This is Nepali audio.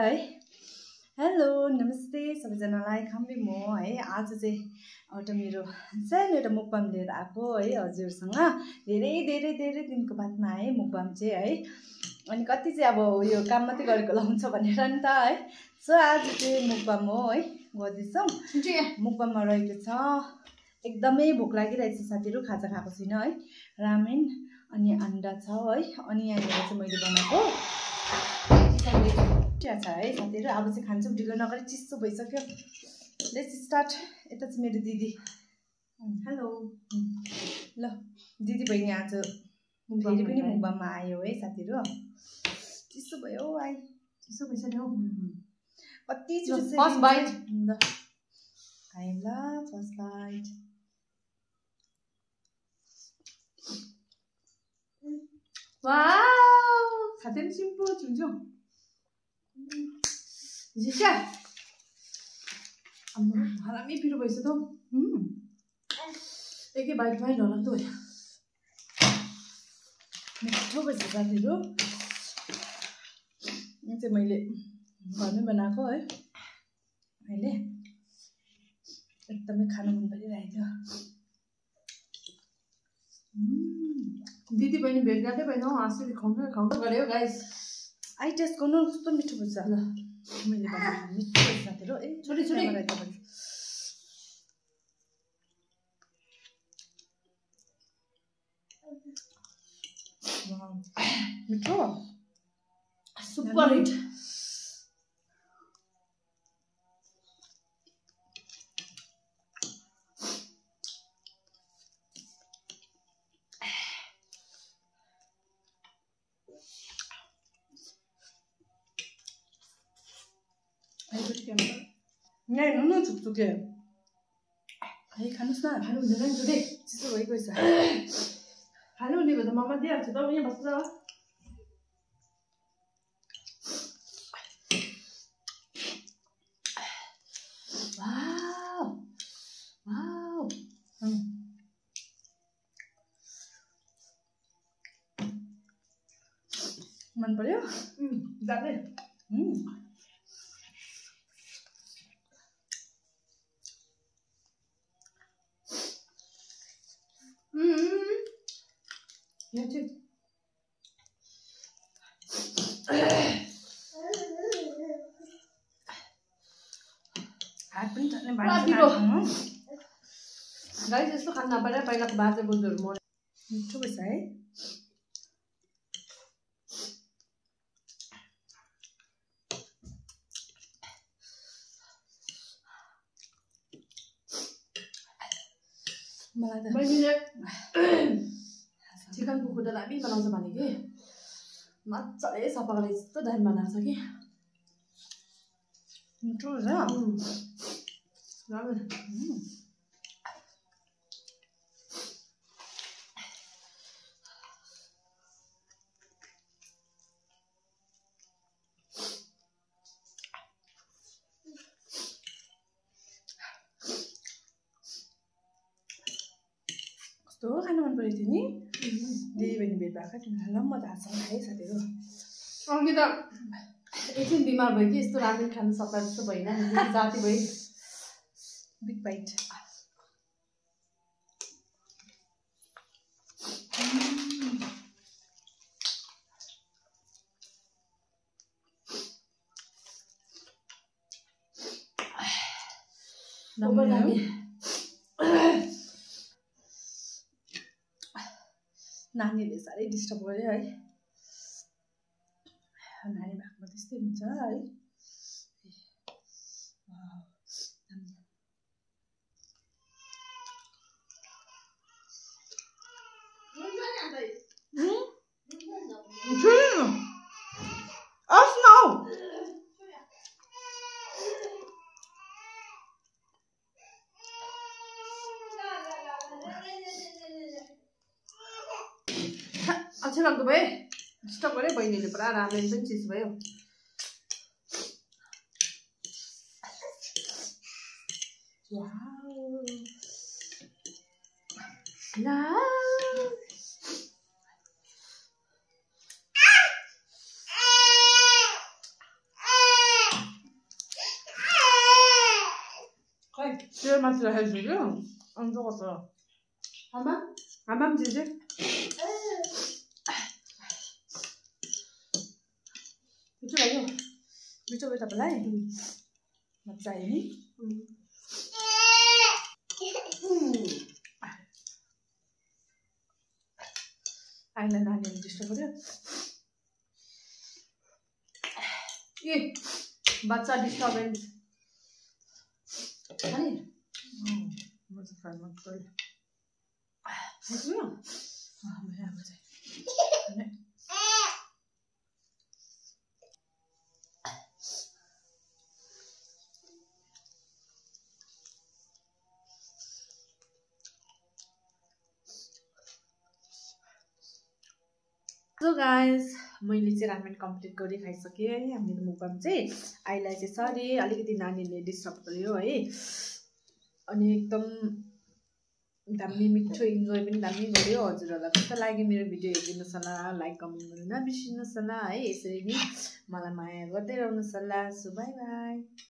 है हेलो नमस्ते सबैजनालाई खम्बी म है आज चाहिँ एउटा मेरो सानो एउटा मुकबाम लिएर आएको है हजुरसँग धेरै दिनको बादमा है मुकबाम चाहिँ है अनि कति चाहिँ अब यो काम मात्रै गरेको लाउँछ भनेर नि त है सो आज चाहिँ मुकबाम हो है गर्दैछौँ मुकबाममा रहेको छ एकदमै भोक लागिरहेछ साथीहरु खाजा खाएको छैन है रामेन अनि अन्डा छ है अनि यहाँ चाहिँ मैले बनाएको छ है साथीहरु अब चाहिँ खान्छौँ ढिलो नगरी चिसो भइसक्यो लेट्स स्टार्ट यता चाहिँ मेरो दिदी हेलो ल दिदी बहिनी आज फेरि पनि मुकबाममा आयो है साथीहरु चिसो भयो आइ चिसो भइसक्यो कति चिसो फर्स्ट बाइट ल खायौँ ल फर्स्ट बाइट वाउ खादै सिम्पल हुन्छ जिसा हरामी पिरो भइस त एकै बाइटमा नलाग्दो भयो मिठो भइस साथीहरु यो चाहिँ मैले घरमै बनाएको है अहिले एकदमै खान मन परिरहेको दिदी बहिनी भेट गर्दै भएन आसरी खुवाउनु गऱ्यो गाइस आई टेस्ट गर्नु कस्तो मिठो भन्छ ल मैले बनाएको मिठो भन्छ साथीहरु ए छोरी बनाइदिएको पनि मिठो सुपर हिट नहीं नुनु चुक्चुके है खानुस् न खानु हुँदैन नि छोरी चिसो भइगएछ खानु हुने भए त मम्मा दिइहाल्छ त यहाँ बस्छ वाउ वाउ मन पर्यो जाने यहाँ चाहिँ हात पनि चल्ने गाई जस्तो खान नपाएर पहिलाको बाजे बोजूहरू मरे मिठो भएछ है मलाई त बहिनीले चिकनको खुट्टा दामी बनाउँछ भने कि मजाले सफा गरेर यस्तो दामी बनाएको छ कि मिठो हुन्छ कस्तो खान मन परेको थियो नि दिदी बहिनी भेट भएको तिमीहरूलाई म दासँग खाएँ साथीहरु अघि त एकछिन बिमार भयो कि यस्तो रामेन खानु सक्ला जस्तो भएन जाति भए बिग बाइट नानीले साह्रै डिस्टर्ब गर्यो है नानी भएको त्यस्तै हुन्छ है अच्छा लाग्दो भयो डिस्टर्ब गऱ्यो बहिनीले पुरा रामेन पनि चिज भयो तेल मात्र राखेको छु क्या अन्त कस्तो आमा जे मिठो लाग्यो मिठो भयो तपाईँलाई मजा आयो नि आइलाई नानीहरू डिस्टर्ब गर्यो ए बच्चा डिस्टर्बेन्स अनि म चाहिँ फ्राई मात्र गरेँ सो गाइस मैले चाहिँ रामेन कम्प्लिट गरी खाइसकेँ है मेरो मुखमा चाहिँ आइलाई चाहिँ सरी अलिकति नानीले डिस्टर्ब गर्यो है अनि एकदम दामी मिठो इन्जोय पनि दामी गर्यो हजुरहरूलाई कस्तो लाग्यो मेरो भिडियो हेरिदिनुहोस् होला लाइक कमेन्ट गर्नु नबिर्सिनुहोस् होला है यसरी नै मलाई माया गर्दै रहनुहोस् होला सो बाई बाई